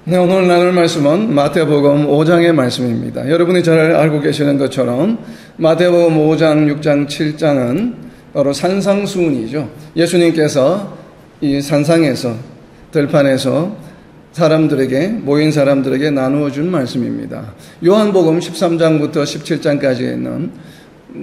네, 오늘 나눌 말씀은 마태복음 5장의 말씀입니다. 여러분이 잘 알고 계시는 것처럼 마태복음 5장, 6장, 7장은 바로 산상수훈이죠. 예수님께서 이 산상에서, 들판에서 모인 사람들에게 나누어 준 말씀입니다. 요한복음 13장부터 17장까지 있는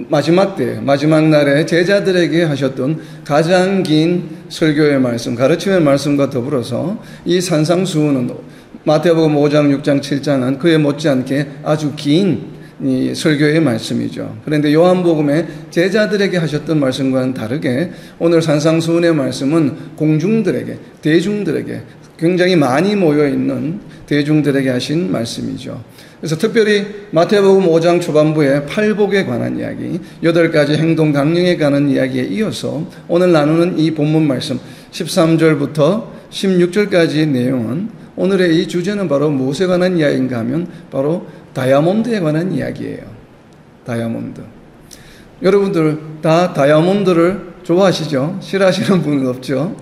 마지막 날에 제자들에게 하셨던 가장 긴 설교의 말씀, 가르침의 말씀과 더불어서 이 산상수훈은 마태복음 5장, 6장, 7장은 그에 못지않게 아주 긴 이 설교의 말씀이죠. 그런데 요한복음에 제자들에게 하셨던 말씀과는 다르게 오늘 산상수훈의 말씀은 공중들에게, 대중들에게, 굉장히 많이 모여있는 대중들에게 하신 말씀이죠. 그래서 특별히 마태복음 5장 초반부에 팔복에 관한 이야기, 8가지 행동 강령에 관한 이야기에 이어서 오늘 나누는 이 본문 말씀 13절부터 16절까지의 내용은 오늘의 이 주제는 바로 무엇에 관한 이야기인가 하면 바로 다이아몬드에 관한 이야기예요. 다이아몬드. 여러분들 다 다이아몬드를 좋아하시죠? 싫어하시는 분은 없죠?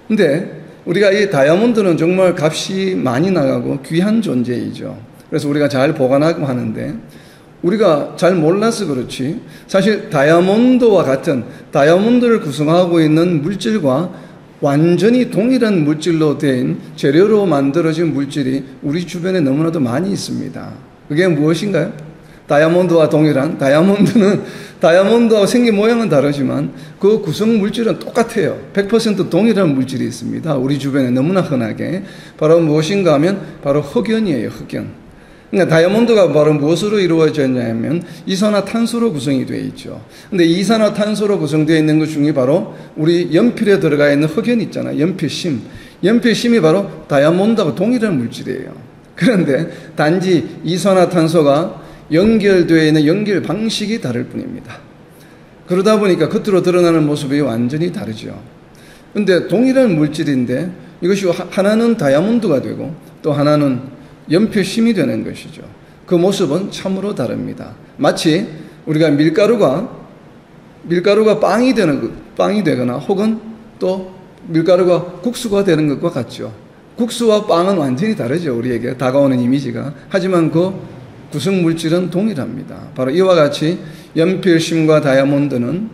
근데 우리가 이 다이아몬드는 정말 값이 많이 나가고 귀한 존재이죠. 그래서 우리가 잘 보관하고 하는데 우리가 잘 몰라서 그렇지 사실 다이아몬드를 구성하고 있는 물질과 완전히 동일한 물질로 된 재료로 만들어진 물질이 우리 주변에 너무나도 많이 있습니다. 그게 무엇인가요? 다이아몬드와 동일한, 다이아몬드하고 생긴 모양은 다르지만 그 구성 물질은 똑같아요. 100% 동일한 물질이 있습니다. 우리 주변에 너무나 흔하게. 바로 무엇인가 하면 바로 흑연이에요. 흑연. 그러니까 다이아몬드가 바로 무엇으로 이루어져 있냐면 이산화탄소로 구성이 되어 있죠. 근데 이산화탄소로 구성되어 있는 것 중에 바로 우리 연필에 들어가 있는 흑연 있잖아요. 연필심이 바로 다이아몬드하고 동일한 물질이에요. 그런데 단지 이산화탄소가 연결되어 있는 연결 방식이 다를 뿐입니다. 그러다 보니까 겉으로 드러나는 모습이 완전히 다르죠. 그런데 동일한 물질인데 이것이 하나는 다이아몬드가 되고 또 하나는 연필심이 되는 것이죠. 그 모습은 참으로 다릅니다. 마치 우리가 밀가루가 빵이 되거나 혹은 또 밀가루가 국수가 되는 것과 같죠. 국수와 빵은 완전히 다르죠. 우리에게 다가오는 이미지가. 하지만 그 구성 물질은 동일합니다. 바로 이와 같이 연필심과 다이아몬드는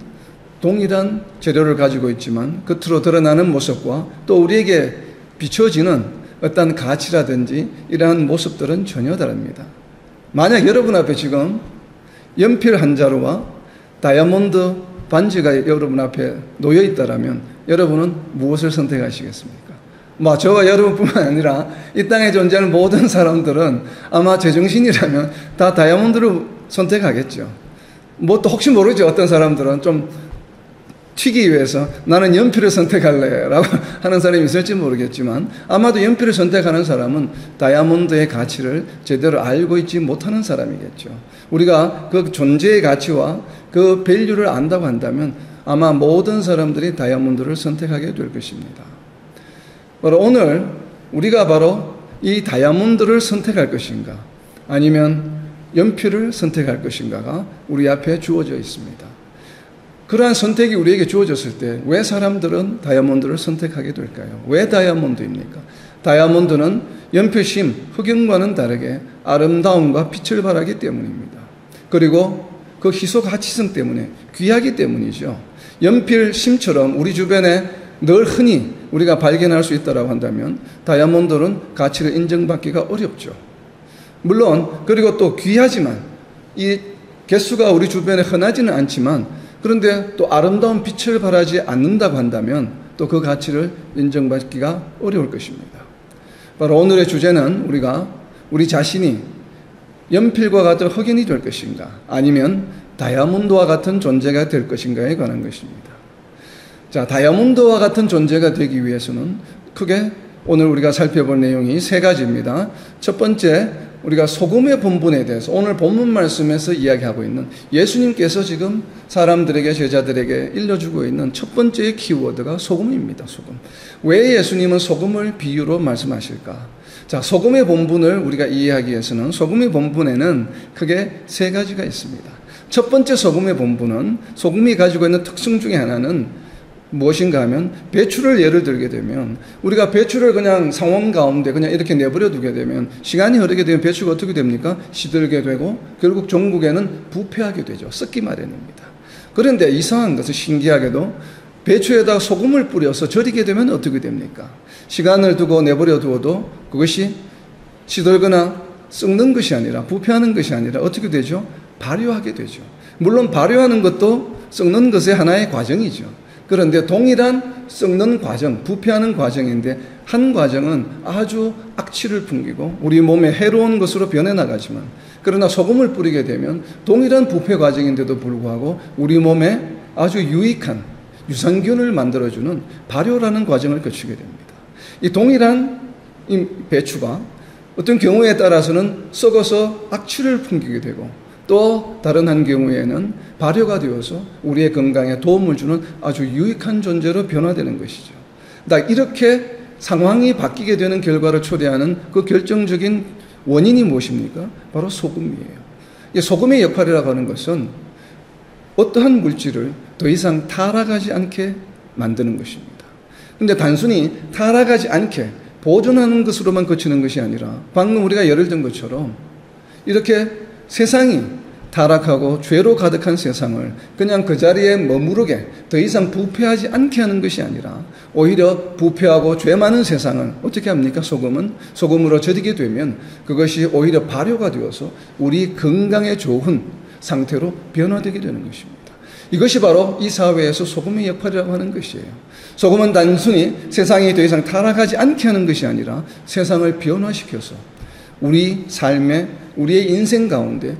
동일한 재료를 가지고 있지만 겉으로 드러나는 모습과 또 우리에게 비춰지는 어떤 가치라든지 이러한 모습들은 전혀 다릅니다. 만약 여러분 앞에 지금 연필 한 자루와 다이아몬드 반지가 여러분 앞에 놓여 있다라면 여러분은 무엇을 선택하시겠습니까? 저와 여러분뿐만 아니라 이 땅에 존재하는 모든 사람들은 아마 제정신이라면 다 다이아몬드를 선택하겠죠. 또 혹시 모르죠. 어떤 사람들은 좀 튀기 위해서 나는 연필을 선택할래 라고 하는 사람이 있을지 모르겠지만 아마도 연필을 선택하는 사람은 다이아몬드의 가치를 제대로 알고 있지 못하는 사람이겠죠. 우리가 그 존재의 가치와 그 밸류를 안다고 한다면 아마 모든 사람들이 다이아몬드를 선택하게 될 것입니다. 바로 오늘 우리가 바로 이 다이아몬드를 선택할 것인가 아니면 연필을 선택할 것인가가 우리 앞에 주어져 있습니다. 그러한 선택이 우리에게 주어졌을 때 왜 사람들은 다이아몬드를 선택하게 될까요? 왜 다이아몬드입니까? 다이아몬드는 연필심, 흑연과는 다르게 아름다움과 빛을 발하기 때문입니다. 그리고 그 희소 가치성 때문에 귀하기 때문이죠. 연필심처럼 우리 주변에 늘 흔히 우리가 발견할 수 있다고 한다면 다이아몬드는 가치를 인정받기가 어렵죠. 물론 그리고 또 귀하지만 이 개수가 우리 주변에 흔하지는 않지만 그런데 또 아름다운 빛을 발하지 않는다고 한다면 또 그 가치를 인정받기가 어려울 것입니다. 바로 오늘의 주제는 우리 자신이 연필과 같은 흑연이 될 것인가 아니면 다이아몬드와 같은 존재가 될 것인가에 관한 것입니다. 자, 다이아몬드와 같은 존재가 되기 위해서는 크게 오늘 우리가 살펴볼 내용이 3가지입니다. 첫 번째, 우리가 소금의 본분에 대해서 오늘 본문 말씀에서 이야기하고 있는 예수님께서 지금 사람들에게 제자들에게 일러주고 있는 첫 번째 키워드가 소금입니다. 소금. 왜 예수님은 소금을 비유로 말씀하실까? 자, 소금의 본분을 우리가 이해하기 위해서는 소금의 본분에는 크게 3가지가 있습니다. 첫 번째 소금의 본분은 소금이 가지고 있는 특성 중에 하나는 무엇인가 하면 배추를 예를 들게 되면 우리가 배추를 그냥 상온 가운데 그냥 이렇게 내버려 두게 되면 시간이 흐르게 되면 배추가 어떻게 됩니까? 시들게 되고 결국 종국에는 부패하게 되죠. 썩기 마련입니다. 그런데 이상한 것은 신기하게도 배추에다 소금을 뿌려서 절이게 되면 어떻게 됩니까? 시간을 두고 내버려 두어도 그것이 시들거나 썩는 것이 아니라 부패하는 것이 아니라 어떻게 되죠? 발효하게 되죠. 물론 발효하는 것도 썩는 것의 하나의 과정이죠. 그런데 동일한 썩는 과정, 부패하는 과정인데 한 과정은 아주 악취를 풍기고 우리 몸에 해로운 것으로 변해나가지만 그러나 소금을 뿌리게 되면 동일한 부패 과정인데도 불구하고 우리 몸에 아주 유익한 유산균을 만들어주는 발효라는 과정을 거치게 됩니다. 이 동일한 이 배추가 어떤 경우에 따라서는 썩어서 악취를 풍기게 되고 또 다른 한 경우에는 발효가 되어서 우리의 건강에 도움을 주는 아주 유익한 존재로 변화되는 것이죠. 이렇게 상황이 바뀌게 되는 결과를 초래하는 그 결정적인 원인이 무엇입니까? 바로 소금이에요. 이 소금의 역할이라고 하는 것은 어떠한 물질을 더 이상 타락하지 않게 만드는 것입니다. 그런데 단순히 타락하지 않게 보존하는 것으로만 그치는 것이 아니라 방금 우리가 예를 든 것처럼 이렇게 세상이 타락하고 죄로 가득한 세상을 그냥 그 자리에 머무르게 더 이상 부패하지 않게 하는 것이 아니라 오히려 부패하고 죄 많은 세상을 어떻게 합니까? 소금으로 절이게 되면 그것이 오히려 발효가 되어서 우리 건강에 좋은 상태로 변화되게 되는 것입니다. 이것이 바로 이 사회에서 소금의 역할이라고 하는 것이에요. 소금은 단순히 세상이 더 이상 타락하지 않게 하는 것이 아니라 세상을 변화시켜서 우리 삶에 우리의 인생 가운데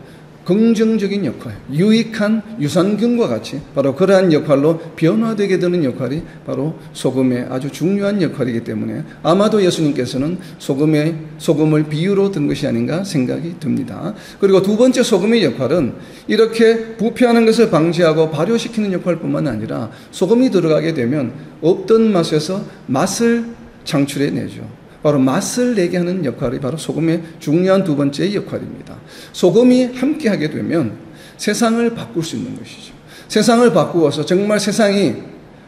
긍정적인 역할, 유익한 유산균과 같이 바로 그러한 역할로 변화되게 되는 역할이 바로 소금의 아주 중요한 역할이기 때문에 아마도 예수님께서는 소금을 비유로 든 것이 아닌가 생각이 듭니다. 그리고 두 번째 소금의 역할은 이렇게 부패하는 것을 방지하고 발효시키는 역할뿐만 아니라 소금이 들어가게 되면 없던 맛에서 맛을 창출해내죠. 바로 맛을 내게 하는 역할이 바로 소금의 중요한 두 번째 역할입니다. 소금이 함께하게 되면 세상을 바꿀 수 있는 것이죠. 세상을 바꾸어서 정말 세상이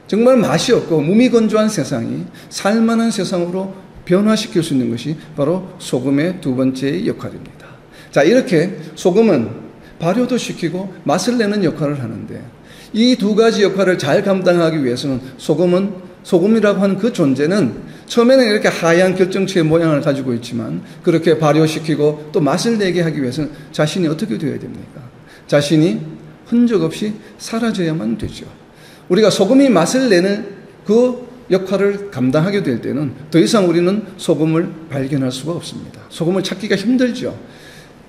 정말 맛이 없고 무미건조한 세상이 살만한 세상으로 변화시킬 수 있는 것이 바로 소금의 두 번째 역할입니다. 자, 이렇게 소금은 발효도 시키고 맛을 내는 역할을 하는데 이 두 가지 역할을 잘 감당하기 위해서는 소금이라고 하는 그 존재는 처음에는 이렇게 하얀 결정체의 모양을 가지고 있지만 그렇게 발효시키고 또 맛을 내게 하기 위해서는 자신이 어떻게 되어야 됩니까? 자신이 흔적 없이 사라져야만 되죠. 우리가 소금이 맛을 내는 그 역할을 감당하게 될 때는 더 이상 우리는 소금을 발견할 수가 없습니다. 소금을 찾기가 힘들죠.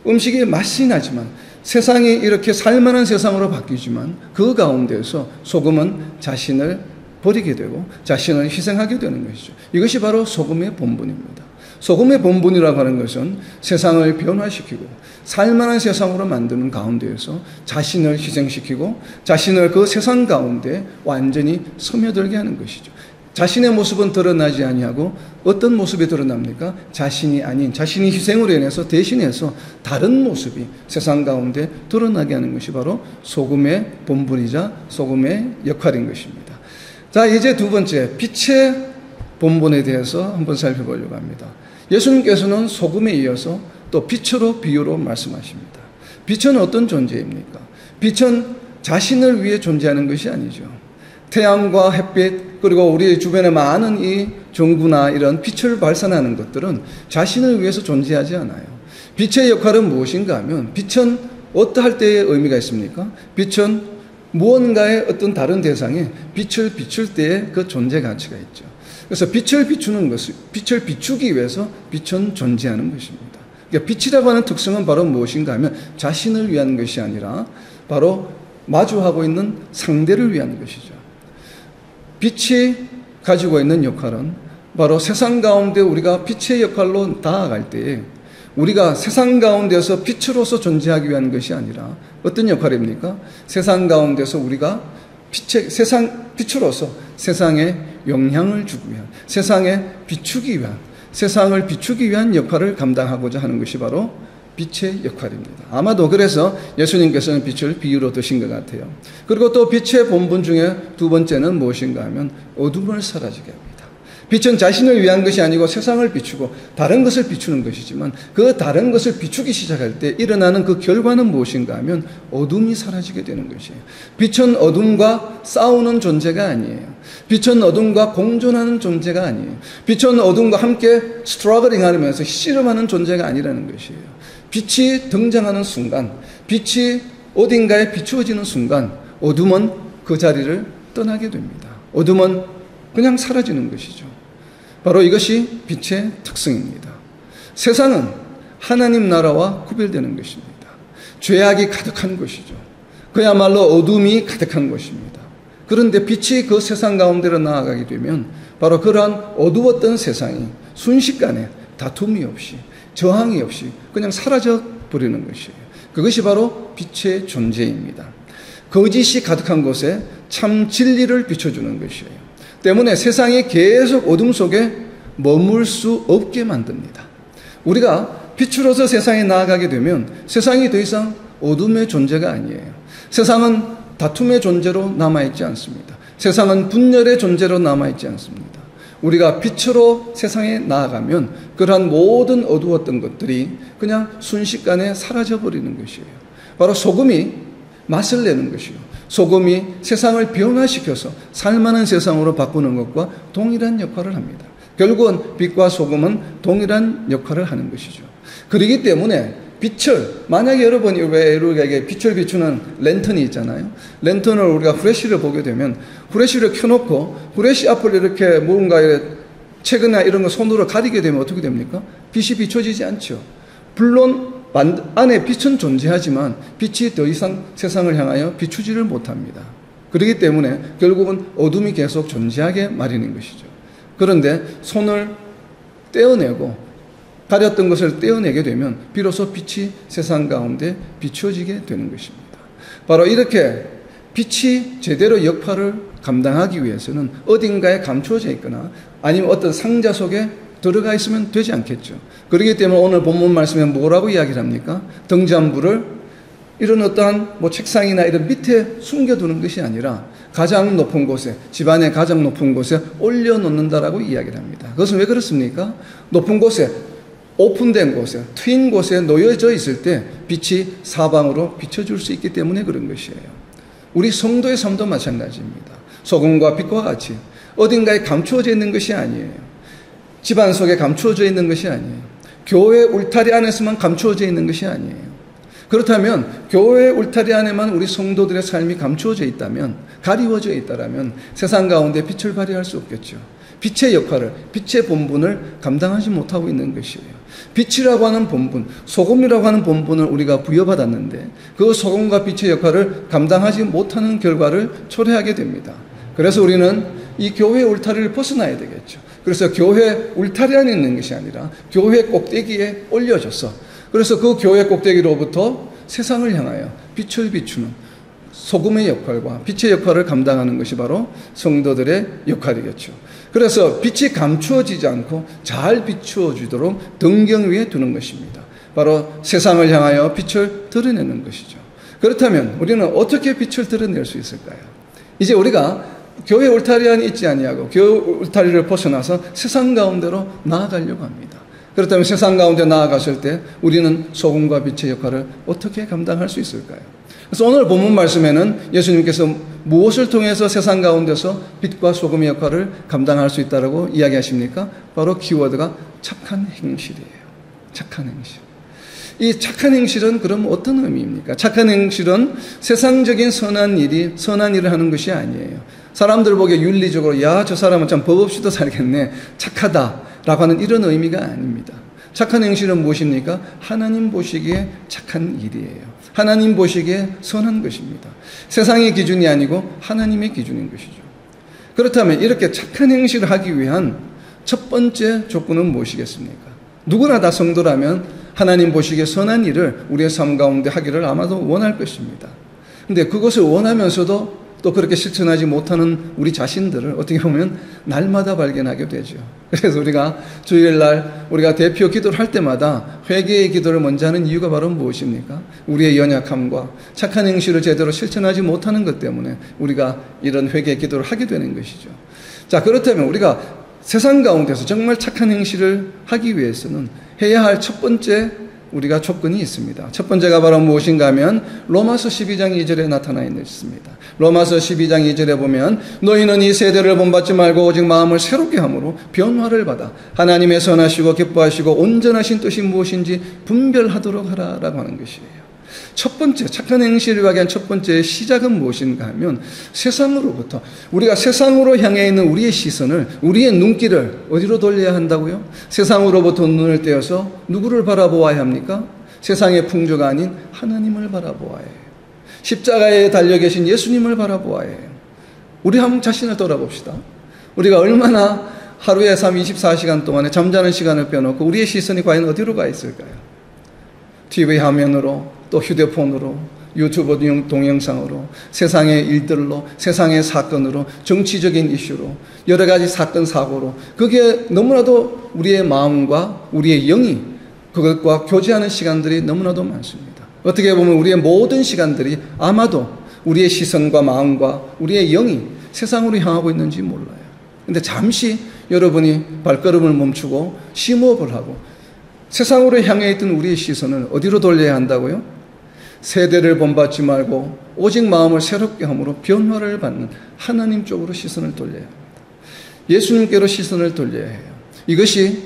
음식이 맛이 나지만 세상이 이렇게 살만한 세상으로 바뀌지만 그 가운데서 소금은 자신을 버리게 되고 자신을 희생하게 되는 것이죠. 이것이 바로 소금의 본분입니다. 소금의 본분이라고 하는 것은 세상을 변화시키고 살만한 세상으로 만드는 가운데에서 자신을 희생시키고 자신을 그 세상 가운데 완전히 스며들게 하는 것이죠. 자신의 모습은 드러나지 아니하고 어떤 모습이 드러납니까? 자신이 아닌 자신이 희생으로 인해서 대신해서 다른 모습이 세상 가운데 드러나게 하는 것이 바로 소금의 본분이자 소금의 역할인 것입니다. 자, 이제 두 번째, 빛의 본분에 대해서 한번 살펴보려고 합니다. 예수님께서는 소금에 이어서 또 빛으로 비유로 말씀하십니다. 빛은 어떤 존재입니까? 빛은 자신을 위해 존재하는 것이 아니죠. 태양과 햇빛 그리고 우리 주변에 많은 이 전구나 이런 빛을 발산하는 것들은 자신을 위해서 존재하지 않아요. 빛의 역할은 무엇인가 하면 빛은 어떠할 때의 의미가 있습니까? 빛은 무언가의 어떤 다른 대상에 빛을 비출 때의 그 존재 가치가 있죠. 그래서 빛을 비추기 위해서 빛은 존재하는 것입니다. 그러니까 빛이라고 하는 특성은 바로 무엇인가 하면 자신을 위한 것이 아니라 바로 마주하고 있는 상대를 위한 것이죠. 빛이 가지고 있는 역할은 바로 세상 가운데 우리가 빛의 역할로 나아갈 때에 우리가 세상 가운데서 빛으로서 존재하기 위한 것이 아니라 어떤 역할입니까? 세상 가운데서 우리가 빛으로서 세상에 영향을 주기 위한, 세상에 비추기 위한, 세상을 비추기 위한 역할을 감당하고자 하는 것이 바로 빛의 역할입니다. 아마도 그래서 예수님께서는 빛을 비유로 드신 것 같아요. 그리고 또 빛의 본분 중에 두 번째는 무엇인가 하면 어둠을 사라지게 합니다. 빛은 자신을 위한 것이 아니고 세상을 비추고 다른 것을 비추는 것이지만 그 다른 것을 비추기 시작할 때 일어나는 그 결과는 무엇인가 하면 어둠이 사라지게 되는 것이에요. 빛은 어둠과 싸우는 존재가 아니에요. 빛은 어둠과 공존하는 존재가 아니에요. 빛은 어둠과 함께 스트러글링 하면서 씨름하는 존재가 아니라는 것이에요. 빛이 등장하는 순간, 빛이 어딘가에 비추어지는 순간 어둠은 그 자리를 떠나게 됩니다. 어둠은 그냥 사라지는 것이죠. 바로 이것이 빛의 특성입니다. 세상은 하나님 나라와 구별되는 것입니다. 죄악이 가득한 것이죠. 그야말로 어둠이 가득한 것입니다. 그런데 빛이 그 세상 가운데로 나아가게 되면 바로 그러한 어두웠던 세상이 순식간에 다툼이 없이 저항이 없이 그냥 사라져 버리는 것이에요. 그것이 바로 빛의 존재입니다. 거짓이 가득한 곳에 참 진리를 비춰주는 것이에요. 때문에 세상이 계속 어둠 속에 머물 수 없게 만듭니다. 우리가 빛으로서 세상에 나아가게 되면 세상이 더 이상 어둠의 존재가 아니에요. 세상은 다툼의 존재로 남아있지 않습니다. 세상은 분열의 존재로 남아있지 않습니다. 우리가 빛으로 세상에 나아가면 그러한 모든 어두웠던 것들이 그냥 순식간에 사라져버리는 것이에요. 바로 소금이 맛을 내는 것이요. 소금이 세상을 변화시켜서 살만한 세상으로 바꾸는 것과 동일한 역할을 합니다. 결국은 빛과 소금은 동일한 역할을 하는 것이죠. 그렇기 때문에 빛을, 만약에 여러분이 왜 우리에게 빛을 비추는 랜턴이 있잖아요. 랜턴을 우리가 후레쉬를 보게 되면 후레쉬를 켜놓고 후레쉬 앞을 이렇게 뭔가 책이나 이런 거 손으로 가리게 되면 어떻게 됩니까? 빛이 비춰지지 않죠. 물론 안에 빛은 존재하지만 빛이 더 이상 세상을 향하여 비추지를 못합니다. 그렇기 때문에 결국은 어둠이 계속 존재하게 마련인 것이죠. 그런데 손을 떼어내고 가렸던 것을 떼어내게 되면 비로소 빛이 세상 가운데 비추어지게 되는 것입니다. 바로 이렇게 빛이 제대로 역할을 감당하기 위해서는 어딘가에 감추어져 있거나 아니면 어떤 상자 속에 들어가 있으면 되지 않겠죠. 그렇기 때문에 오늘 본문 말씀에 뭐라고 이야기를 합니까? 등잔불을 이런 어떠한 책상이나 이런 밑에 숨겨두는 것이 아니라 가장 높은 곳에, 집안의 가장 높은 곳에 올려놓는다라고 이야기를 합니다. 그것은 왜 그렇습니까? 높은 곳에, 오픈된 곳에, 트인 곳에 놓여져 있을 때 빛이 사방으로 비춰줄 수 있기 때문에 그런 것이에요. 우리 성도의 삶도 마찬가지입니다. 소금과 빛과 같이 어딘가에 감추어져 있는 것이 아니에요. 집안 속에 감추어져 있는 것이 아니에요. 교회 울타리 안에서만 감추어져 있는 것이 아니에요. 그렇다면 교회 울타리 안에만 우리 성도들의 삶이 감추어져 있다면, 가리워져 있다면 세상 가운데 빛을 발휘할 수 없겠죠. 빛의 역할을, 빛의 본분을 감당하지 못하고 있는 것이에요. 빛이라고 하는 본분, 소금이라고 하는 본분을 우리가 부여받았는데 그 소금과 빛의 역할을 감당하지 못하는 결과를 초래하게 됩니다. 그래서 우리는 이 교회 울타리를 벗어나야 되겠죠. 그래서 교회 울타리 안에 있는 것이 아니라 교회 꼭대기에 올려져서, 그래서 그 교회 꼭대기로부터 세상을 향하여 빛을 비추는 소금의 역할과 빛의 역할을 감당하는 것이 바로 성도들의 역할이겠죠. 그래서 빛이 감추어지지 않고 잘 비추어지도록 등경 위에 두는 것입니다. 바로 세상을 향하여 빛을 드러내는 것이죠. 그렇다면 우리는 어떻게 빛을 드러낼 수 있을까요? 이제 우리가 교회 울타리 안에 있지 아니하고 교회 울타리를 벗어나서 세상 가운데로 나아가려고 합니다. 그렇다면 세상 가운데 나아갔을 때 우리는 소금과 빛의 역할을 어떻게 감당할 수 있을까요? 그래서 오늘 본문 말씀에는 예수님께서 무엇을 통해서 세상 가운데서 빛과 소금의 역할을 감당할 수 있다고 이야기하십니까? 바로 키워드가 착한 행실이에요. 착한 행실. 이 착한 행실은 그럼 어떤 의미입니까? 착한 행실은 세상적인 선한 일을 하는 것이 아니에요. 사람들 보기에 윤리적으로 야, 저 사람은 참 법 없이도 살겠네, 착하다라고 하는 이런 의미가 아닙니다. 착한 행실은 무엇입니까? 하나님 보시기에 착한 일이에요. 하나님 보시기에 선한 것입니다. 세상의 기준이 아니고 하나님의 기준인 것이죠. 그렇다면 이렇게 착한 행실을 하기 위한 첫 번째 조건은 무엇이겠습니까? 누구나 다 성도라면 하나님 보시기에 선한 일을 우리의 삶 가운데 하기를 아마도 원할 것입니다. 그런데 그것을 원하면서도 또 그렇게 실천하지 못하는 우리 자신들을 어떻게 보면 날마다 발견하게 되죠. 그래서 우리가 주일날 우리가 대표 기도를 할 때마다 회개의 기도를 먼저 하는 이유가 바로 무엇입니까? 우리의 연약함과 착한 행실을 제대로 실천하지 못하는 것 때문에 우리가 이런 회개 기도를 하게 되는 것이죠. 자, 그렇다면 우리가 세상 가운데서 정말 착한 행실을 하기 위해서는 해야 할 첫 번째 우리가 조건이 있습니다. 첫 번째가 바로 무엇인가 하면 로마서 12장 2절에 나타나 있습니다. 로마서 12장 2절에 보면 너희는 이 세대를 본받지 말고 오직 마음을 새롭게 함으로 변화를 받아 하나님의 선하시고 기뻐하시고 온전하신 뜻이 무엇인지 분별하도록 하라라고 하는 것이에요. 첫 번째 착한 행실을 하기 위한 첫 번째 시작은 무엇인가 하면 세상으로부터 우리가 세상으로 향해 있는 우리의 시선을 우리의 눈길을 어디로 돌려야 한다고요? 세상으로부터 눈을 떼어서 누구를 바라보아야 합니까? 세상의 풍조가 아닌 하나님을 바라보아야 해요. 십자가에 달려 계신 예수님을 바라보아야 해요. 우리 한번 자신을 돌아봅시다. 우리가 얼마나 하루에 24시간 동안에 잠자는 시간을 빼놓고 우리의 시선이 과연 어디로 가 있을까요? TV 화면으로, 또 휴대폰으로, 유튜브 동영상으로, 세상의 일들로, 세상의 사건으로, 정치적인 이슈로, 여러 가지 사건 사고로 그게 너무나도 우리의 마음과 우리의 영이 그것과 교제하는 시간들이 너무나도 많습니다. 어떻게 보면 우리의 모든 시간들이 아마도 우리의 시선과 마음과 우리의 영이 세상으로 향하고 있는지 몰라요. 근데 잠시 여러분이 발걸음을 멈추고 심호흡을 하고 세상으로 향해 있던 우리의 시선을 어디로 돌려야 한다고요? 세대를 본받지 말고 오직 마음을 새롭게 함으로 변화를 받는 하나님 쪽으로 시선을 돌려야 합니다. 예수님께로 시선을 돌려야 해요. 이것이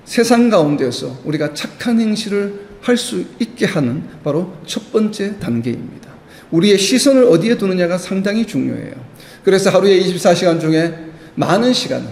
세상 가운데서 우리가 착한 행실을 할 수 있게 하는 바로 첫 번째 단계입니다. 우리의 시선을 어디에 두느냐가 상당히 중요해요. 그래서 하루에 24시간 중에 많은 시간을,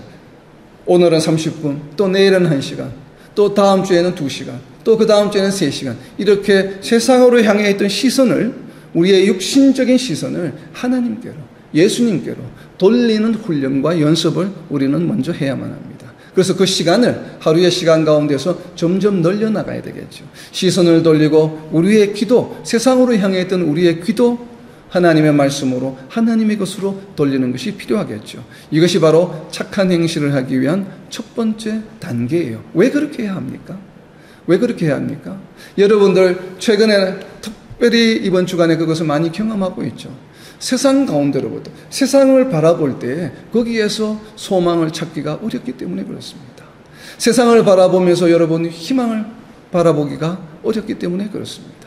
오늘은 30분, 또 내일은 1시간, 또 다음 주에는 2시간, 또 그 다음 주에는 3시간, 이렇게 세상으로 향해 있던 시선을, 우리의 육신적인 시선을 하나님께로, 예수님께로 돌리는 훈련과 연습을 우리는 먼저 해야만 합니다. 그래서 그 시간을 하루의 시간 가운데서 점점 늘려나가야 되겠죠. 시선을 돌리고 우리의 기도, 세상으로 향해 있던 우리의 기도, 하나님의 말씀으로 하나님의 것으로 돌리는 것이 필요하겠죠. 이것이 바로 착한 행실을 하기 위한 첫 번째 단계예요. 왜 그렇게 해야 합니까? 왜 그렇게 해야 합니까? 여러분들 최근에 특별히 이번 주간에 그것을 많이 경험하고 있죠. 세상 가운데로부터 세상을 바라볼 때 거기에서 소망을 찾기가 어렵기 때문에 그렇습니다. 세상을 바라보면서 여러분 희망을 바라보기가 어렵기 때문에 그렇습니다.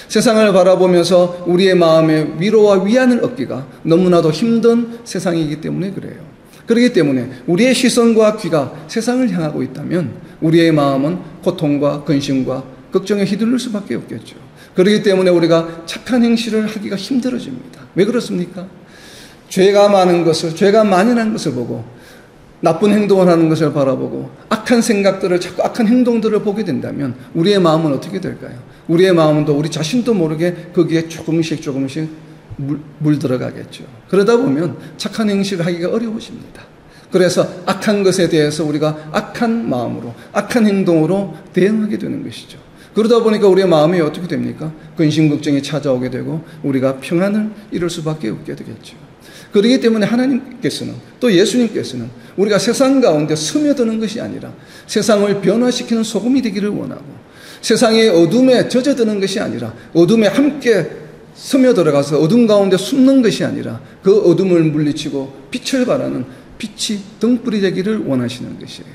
세상을 바라보면서 우리의 마음에 위로와 위안을 얻기가 너무나도 힘든 세상이기 때문에 그래요. 그렇기 때문에 우리의 시선과 귀가 세상을 향하고 있다면 우리의 마음은 고통과 근심과 걱정에 휘둘릴 수밖에 없겠죠. 그렇기 때문에 우리가 착한 행실을 하기가 힘들어집니다. 왜 그렇습니까? 죄가 많은 것을, 죄가 만연한 것을 보고 나쁜 행동을 하는 것을 바라보고 악한 생각들을, 자꾸 악한 행동들을 보게 된다면 우리의 마음은 어떻게 될까요? 우리의 마음은 또 우리 자신도 모르게 거기에 조금씩 물들어가겠죠. 그러다 보면 착한 행실을 하기가 어려워집니다. 그래서 악한 것에 대해서 우리가 악한 마음으로, 악한 행동으로 대응하게 되는 것이죠. 그러다 보니까 우리의 마음이 어떻게 됩니까? 근심 걱정이 찾아오게 되고 우리가 평안을 잃을 수밖에 없게 되겠죠. 그렇기 때문에 하나님께서는, 또 예수님께서는 우리가 세상 가운데 스며드는 것이 아니라 세상을 변화시키는 소금이 되기를 원하고, 세상의 어둠에 젖어드는 것이 아니라 어둠에 함께 스며들어가서 어둠 가운데 숨는 것이 아니라 그 어둠을 물리치고 빛을 발하는 빛이 등불이 되기를 원하시는 것이에요.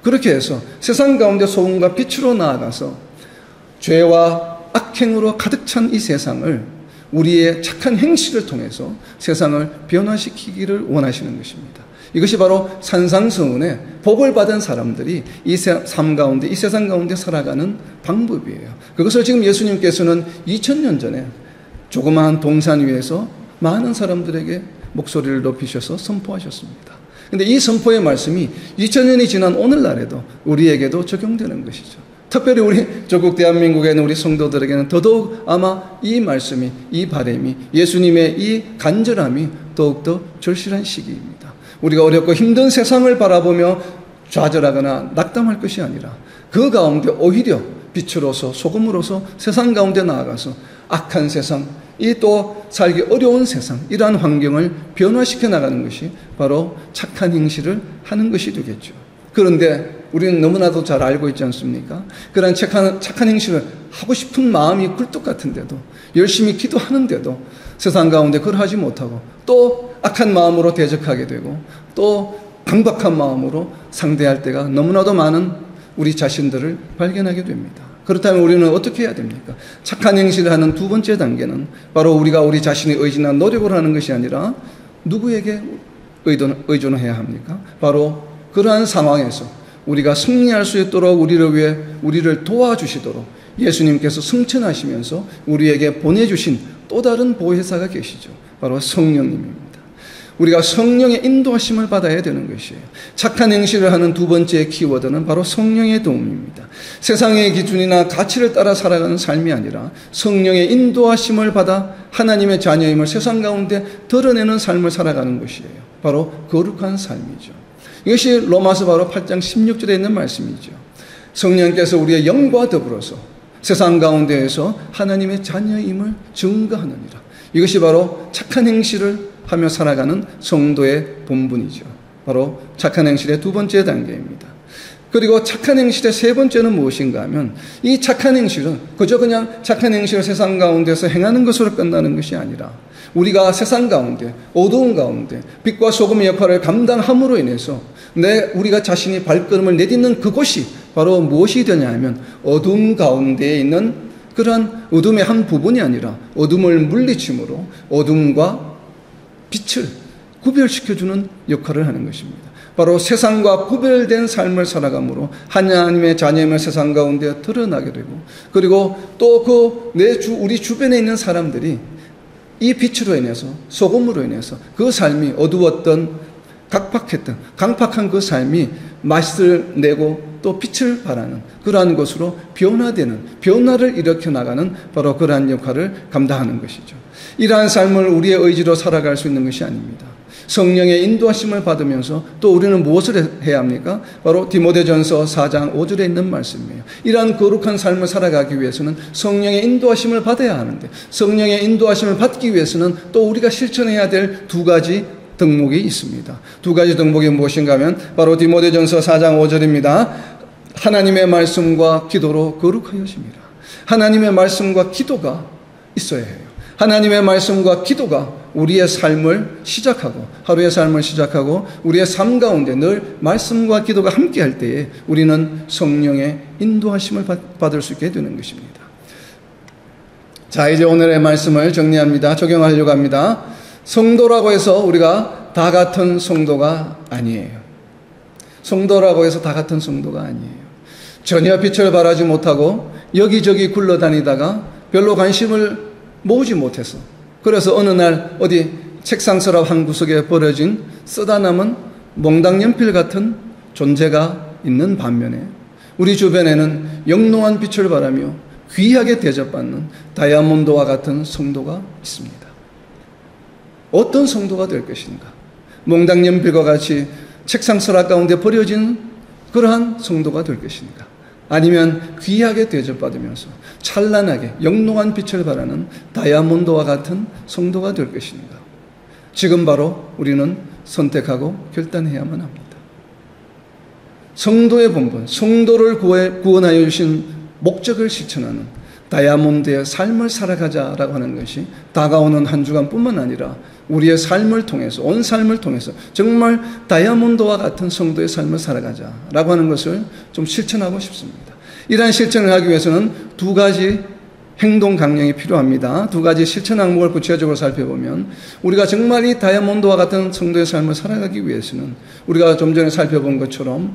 그렇게 해서 세상 가운데 소금과 빛으로 나아가서 죄와 악행으로 가득 찬 이 세상을 우리의 착한 행실을 통해서 세상을 변화시키기를 원하시는 것입니다. 이것이 바로 산상수훈의 복을 받은 사람들이 이 삶 가운데, 이 세상 가운데 살아가는 방법이에요. 그것을 지금 예수님께서는 2000년 전에 조그마한 동산 위에서 많은 사람들에게 목소리를 높이셔서 선포하셨습니다. 그런데 이 선포의 말씀이 2000년이 지난 오늘날에도 우리에게도 적용되는 것이죠. 특별히 우리 조국 대한민국에 있는 우리 성도들에게는 더더욱 아마 이 말씀이, 이 바람이, 예수님의 이 간절함이 더욱더 절실한 시기입니다. 우리가 어렵고 힘든 세상을 바라보며 좌절하거나 낙담할 것이 아니라 그 가운데 오히려 빛으로서 소금으로서 세상 가운데 나아가서 악한 세상, 이 또 살기 어려운 세상, 이러한 환경을 변화시켜 나가는 것이 바로 착한 행실을 하는 것이 되겠죠. 그런데 우리는 너무나도 잘 알고 있지 않습니까? 그런 착한 행실을 하고 싶은 마음이 굴뚝 같은데도, 열심히 기도하는데도 세상 가운데 그걸 하지 못하고 또 악한 마음으로 대적하게 되고 또 강박한 마음으로 상대할 때가 너무나도 많은 우리 자신들을 발견하게 됩니다. 그렇다면 우리는 어떻게 해야 됩니까? 착한 행실을 하는 두 번째 단계는 바로 우리가 우리 자신의 의지나 노력을 하는 것이 아니라 누구에게 의존해야 합니까? 바로 그러한 상황에서 우리가 승리할 수 있도록 우리를 위해 우리를 도와주시도록 예수님께서 승천하시면서 우리에게 보내주신 또 다른 보혜사가 계시죠. 바로 성령님입니다. 우리가 성령의 인도하심을 받아야 되는 것이에요. 착한 행실을 하는 두 번째 키워드는 바로 성령의 도움입니다. 세상의 기준이나 가치를 따라 살아가는 삶이 아니라 성령의 인도하심을 받아 하나님의 자녀임을 세상 가운데 드러내는 삶을 살아가는 것이에요. 바로 거룩한 삶이죠. 이것이 로마서 바로 8장 16절에 있는 말씀이죠. 성령께서 우리의 영과 더불어서 세상 가운데에서 하나님의 자녀임을 증거하느니라. 이것이 바로 착한 행실을 하며 살아가는 성도의 본분이죠. 바로 착한 행실의 두 번째 단계입니다. 그리고 착한 행실의 세 번째는 무엇인가 하면 이 착한 행실은 그저 그냥 착한 행실을 세상 가운데서 행하는 것으로 끝나는 것이 아니라 우리가 세상 가운데 어두운 가운데 빛과 소금의 역할을 감당함으로 인해서 우리가 자신이 발걸음을 내딛는 그곳이 바로 무엇이 되냐 하면 어두운 가운데에 있는 그러한 어둠의 한 부분이 아니라 어둠을 물리침으로 어둠과 빛을 구별시켜주는 역할을 하는 것입니다. 바로 세상과 구별된 삶을 살아감으로 하나님의 자녀임을 세상 가운데 드러나게 되고 그리고 또 우리 주변에 있는 사람들이 이 빛으로 인해서 소금으로 인해서 그 삶이 어두웠던 각박했던 강팍한 그 삶이 맛을 내고 또 빛을 발하는 그러한 것으로 변화를 일으켜 나가는 바로 그러한 역할을 감당하는 것이죠. 이러한 삶을 우리의 의지로 살아갈 수 있는 것이 아닙니다. 성령의 인도하심을 받으면서 또 우리는 무엇을 해야 합니까? 바로 디모데전서 4장 5절에 있는 말씀이에요. 이러한 거룩한 삶을 살아가기 위해서는 성령의 인도하심을 받아야 하는데 성령의 인도하심을 받기 위해서는 또 우리가 실천해야 될 두 가지 덕목이 있습니다. 두 가지 덕목이 무엇인가 하면 바로 디모데전서 4장 5절입니다. 하나님의 말씀과 기도로 거룩하여집니다. 하나님의 말씀과 기도가 있어야 해요. 하나님의 말씀과 기도가 우리의 삶을 시작하고 하루의 삶을 시작하고 우리의 삶 가운데 늘 말씀과 기도가 함께할 때에 우리는 성령의 인도하심을 받을 수 있게 되는 것입니다. 자, 이제 오늘의 말씀을 정리합니다. 적용하려고 합니다. 성도라고 해서 우리가 다 같은 성도가 아니에요. 성도라고 해서 다 같은 성도가 아니에요. 전혀 빛을 발하지 못하고 여기저기 굴러다니다가 별로 관심을 모으지 못해서 그래서 어느 날 어디 책상 서랍 한 구석에 버려진 쓰다 남은 몽당 연필 같은 존재가 있는 반면에 우리 주변에는 영롱한 빛을 발하며 귀하게 대접받는 다이아몬드와 같은 성도가 있습니다. 어떤 성도가 될 것인가? 몽당 연필과 같이 책상 서랍 가운데 버려진 그러한 성도가 될 것인가? 아니면 귀하게 대접받으면서 찬란하게 영롱한 빛을 발하는 다이아몬드와 같은 성도가 될 것인가? 지금 바로 우리는 선택하고 결단해야만 합니다. 성도의 본분, 성도를 구원하여 주신 목적을 실천하는 다이아몬드의 삶을 살아가자라고 하는 것이 다가오는 한 주간뿐만 아니라 우리의 삶을 통해서 온 삶을 통해서 정말 다이아몬드와 같은 성도의 삶을 살아가자라고 하는 것을 좀 실천하고 싶습니다. 이러한 실천을 하기 위해서는 두 가지 행동 강령이 필요합니다. 두 가지 실천 항목을 구체적으로 살펴보면 우리가 정말 이 다이아몬드와 같은 성도의 삶을 살아가기 위해서는 우리가 좀 전에 살펴본 것처럼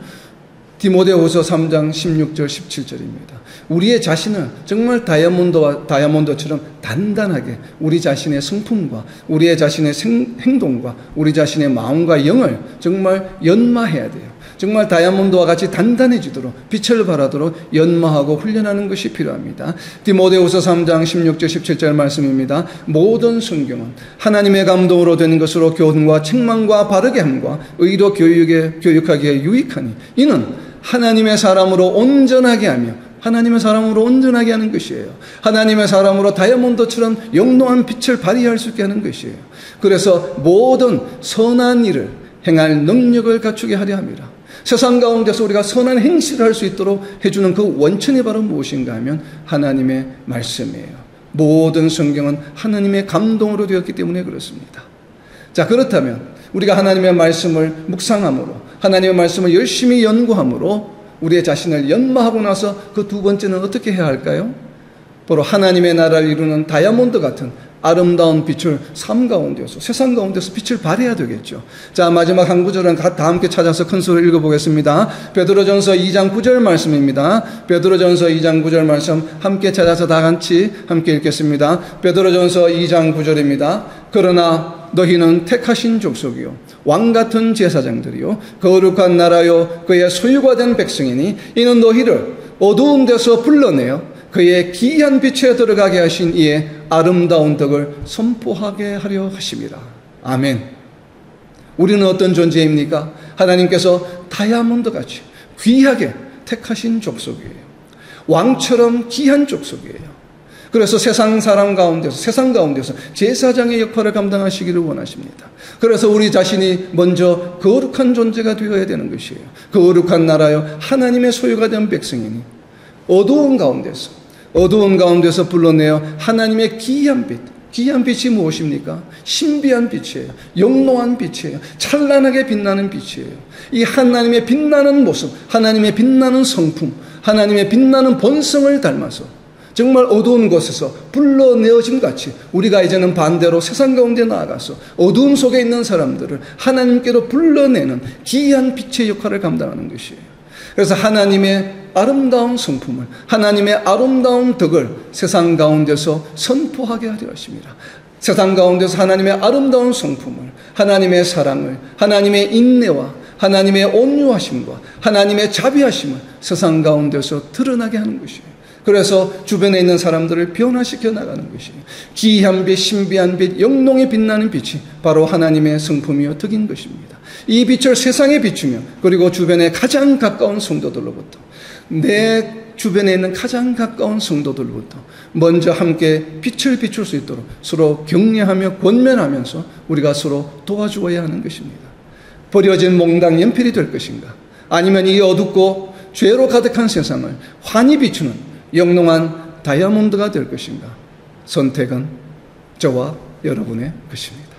디모데후서 3장 16절 17절입니다. 우리의 자신을 정말 다이아몬드처럼 단단하게 우리 자신의 성품과 우리의 자신의 행동과 우리 자신의 마음과 영을 정말 연마해야 돼요. 정말 다이아몬드와 같이 단단해지도록 빛을 발하도록 연마하고 훈련하는 것이 필요합니다. 디모데후서 3장 16절 17절 말씀입니다. 모든 성경은 하나님의 감동으로 된 것으로 교훈과 책망과 바르게 함과 의로 교육하기에 유익하니 이는 하나님의 사람으로 온전하게 하며 하나님의 사람으로 온전하게 하는 것이에요. 하나님의 사람으로 다이아몬드처럼 영롱한 빛을 발휘할 수 있게 하는 것이에요. 그래서 모든 선한 일을 행할 능력을 갖추게 하려 합니다. 세상 가운데서 우리가 선한 행실을 할 수 있도록 해주는 그 원천이 바로 무엇인가 하면 하나님의 말씀이에요. 모든 성경은 하나님의 감동으로 되었기 때문에 그렇습니다. 자, 그렇다면 우리가 하나님의 말씀을 묵상함으로, 하나님의 말씀을 열심히 연구함으로 우리의 자신을 연마하고 나서 그 두 번째는 어떻게 해야 할까요? 바로 하나님의 나라를 이루는 다이아몬드 같은 아름다운 빛을 삶 가운데서, 세상 가운데서 빛을 발해야 되겠죠. 자, 마지막 한 구절은 다 함께 찾아서 큰 소리로 읽어보겠습니다. 베드로전서 2장 9절 말씀입니다. 베드로전서 2장 9절 말씀 함께 찾아서 다 같이 함께 읽겠습니다. 베드로전서 2장 9절입니다. 그러나 너희는 택하신 족속이요 왕같은 제사장들이요 거룩한 나라요 그의 소유가 된 백성이니 이는 너희를 어두운 데서 불러내어 그의 기이한 빛에 들어가게 하신 이의 아름다운 덕을 선포하게 하려 하심이라. 아멘. 우리는 어떤 존재입니까? 하나님께서 다이아몬드같이 귀하게 택하신 족속이에요. 왕처럼 귀한 족속이에요. 그래서 세상 가운데서 제사장의 역할을 감당하시기를 원하십니다. 그래서 우리 자신이 먼저 거룩한 존재가 되어야 되는 것이에요. 거룩한 나라요 하나님의 소유가 된 백성이니 어두운 가운데서 불러내어 하나님의 기이한 빛이 무엇입니까? 신비한 빛이에요. 영롱한 빛이에요. 찬란하게 빛나는 빛이에요. 이 하나님의 빛나는 모습, 하나님의 빛나는 성품, 하나님의 빛나는 본성을 닮아서 정말 어두운 곳에서 불러내어진 같이 우리가 이제는 반대로 세상 가운데 나아가서 어두운 속에 있는 사람들을 하나님께로 불러내는 기이한 빛의 역할을 감당하는 것이에요. 그래서 하나님의 아름다운 성품을, 하나님의 아름다운 덕을 세상 가운데서 선포하게 하려 하십니다. 세상 가운데서 하나님의 아름다운 성품을, 하나님의 사랑을, 하나님의 인내와 하나님의 온유하심과 하나님의 자비하심을 세상 가운데서 드러나게 하는 것이에요. 그래서 주변에 있는 사람들을 변화시켜 나가는 것이에요. 기이한 빛, 신비한 빛, 영롱히 빛나는 빛이 바로 하나님의 성품이요 덕인 것입니다. 이 빛을 세상에 비추며 그리고 주변에 가장 가까운 성도들로부터, 내 주변에 있는 가장 가까운 성도들로부터 먼저 함께 빛을 비출 수 있도록 서로 격려하며 권면하면서 우리가 서로 도와주어야 하는 것입니다. 버려진 몽당 연필이 될 것인가, 아니면 이 어둡고 죄로 가득한 세상을 환히 비추는 영롱한 다이아몬드가 될 것인가, 선택은 저와 여러분의 것입니다.